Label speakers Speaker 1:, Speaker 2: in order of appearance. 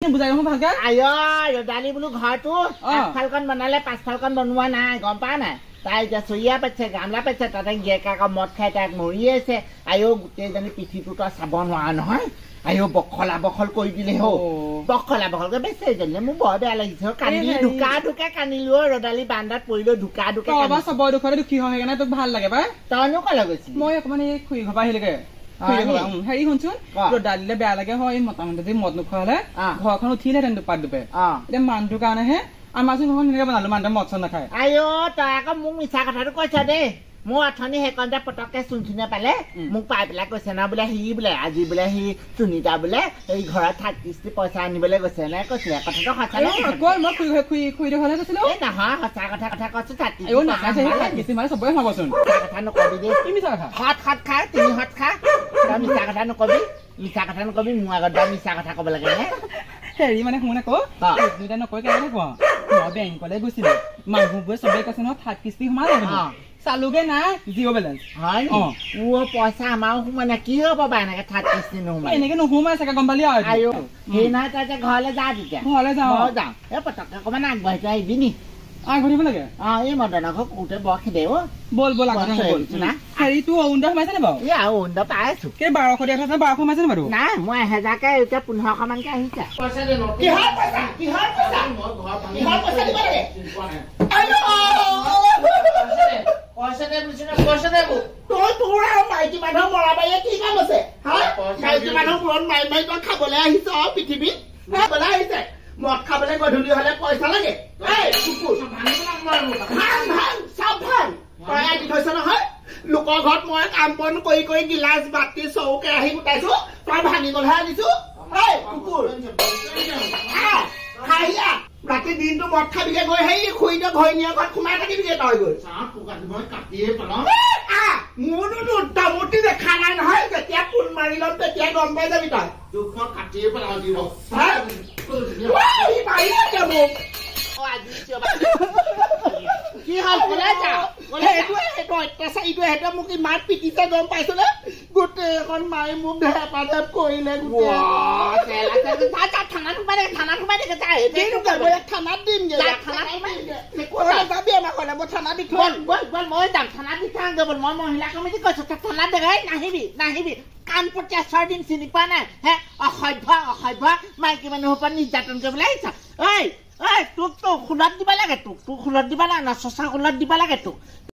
Speaker 1: বুজাই নহয় ভালকে
Speaker 2: আয় ৰদালি বোলো ঘৰটো আগফালকণ বনালে পাছফালকণ বনোৱা নাই গম পা নাই তাই এতিয়া চৰিয়া পাইছে গামলা পাইছে তাতে গিয়েকাক মদ খাই তাক মৰি আছে আয়ো গোটেইজনী পিঠিটো তই চাব নোৱাৰা নহয় আয়ো বখলা বখল কৰি দিলে হৌ বখলা বখলকে বেচে যেনে মোৰ বৰ বেয়া লাগিছে কান্দি ঢুকা ঢুকা কান্দিলো ৰদালি বান্দাত পৰিলো ঢুকা ঢুকা
Speaker 1: চবৰ দুখৰে দুখী হয় সেইকাৰণে তোক ভাল লাগে পাই
Speaker 2: তইনো কলৈ গৈছিলি
Speaker 1: মই অকমান এই খুৰী ঘৰ পৰা আহিলেগে হেৰি শুনচোন ৰদালিলে বেয়া লাগে হয় মোটামুটি যদি মদ নোখোৱা হলে ঘৰখন উঠিলেহেঁতেন দুপাত দুপে এতিয়া মানুহটোৰ কাৰণেহে আমাৰ চোন ঘৰখন তেনেকে বনালো মানুহটোৱে মদ চদ নাখায়
Speaker 2: আয়ো তই আকৌ মোক মিছা কথাটো কৈছ দেই মোৰ অথনি সেইকণতে পটককে চুনচুনে পালে মোক পাই পেলাই কৈছে না বোলে সি বোলে আজি বোলে সি চুনিতা বোলে এই ঘৰত 30 পইচা আনিবলৈ গৈছে নে কৈছিলে কথাটো সঁচা
Speaker 1: মই খুৰী ঘৰলে গৈছিলো
Speaker 2: নহয় সঁচা কথা কৈছো
Speaker 1: 30 মানে চবৰে খাবচোন
Speaker 2: কথা নকবি দেই
Speaker 1: কি মিছা কথা
Speaker 2: হত খা তিনি হত খা তই মিছা কথা নকবি মোৰ আগত মিছা কথা কব লাগে নে
Speaker 1: হেৰি মানে শুন আকৌ দুইটা নকৈ কেনেকে কোৱা মই বেংকলে গৈছিলো মানুহবোৰে চবেই কৈছে নহয় 30 সোমালে চালোগে নাই জিৰ' বেলেঞ্চ
Speaker 2: হয় পইচা আমাৰো সোমানে কি হ'ব বা এনেকে 30 নোসোমাই
Speaker 1: এনেকে নোসোমাই চাগে গম পালি
Speaker 2: আয়ো সেই নহয় তই ঘৰলৈ যা তেতিয়া
Speaker 1: ঘৰলৈ যাওঁ
Speaker 2: এই পটককে অকমান আগবাঢ়ি তই আহিবি নি
Speaker 1: আগবাঢ়িব লাগে
Speaker 2: এই মদনৰ ঘৰ কোতে বৰ খেদে
Speaker 1: বল হেৰি তোৰ অৰুণোদয় সোমাইছে নে বাৰু
Speaker 2: অৰুণোদয় পাই আছো
Speaker 1: 1200 দিয়া কথা 1200 সোমাইছে নে বাৰু
Speaker 2: নাই মই 1000কে এতিয়া 1500 মানকে আহিছে পইচা দে তই তোৰ আৰু মাইকী মানুহ মৰাবাৰীয়ে কি কাম আছে মাইকী মানুহ মূৰত মাৰি মাৰি তই খাবলৈ আহিছ পৃথিৱীত খাবলৈ আহিছে মদ খাবলৈ গধূলি হলে পইচা লাগে তই আহি থৈছ নহয় লোকৰ ঘৰত মই কাম বন কৰি কৰি গিলাচ বাতি চৌ কেৰাহী গোটাইছো তই ভাঙি গলহে আনিছো ৰাতি দিনটো মদ খাবিগে গৈ সেই খুৰীটো ঘৈণীয়েৰ ঘৰত সোমাই থাকিবিগে তই গৈ মোৰতো দুটামূৰ্তি দেখা নাই নহয় যেতিয়া ফোন মাৰি ল'ম তেতিয়া গম পাই যাবি তই কাটিয়ে পেলাও দিব কি হল কলে যা সেইটো মোক ইমান পিটিছে গম পাইছো নে গোটেই এখন মাৰি মোক ধেপাধেপ কৰিলে থানাত সোমাই থাকে থানাত দিমগে মই থানাত দি থৈ মই যাম থানাত দি থাকগে বল মই মহিলা কমিটি কৈছো থানাত দেখাই নাহিবি কাম প্ৰত্যাচাৰ দিম চিনি পোৱা নাই হে অসভ্য মাইকী মানুহৰ পৰা নিৰ্যাতন কৰিবলৈ আহিছ তোক খোলত দিব লাগে তোক খোলত দিবা লাগে না চচা খোলত দিবা লাগে তোক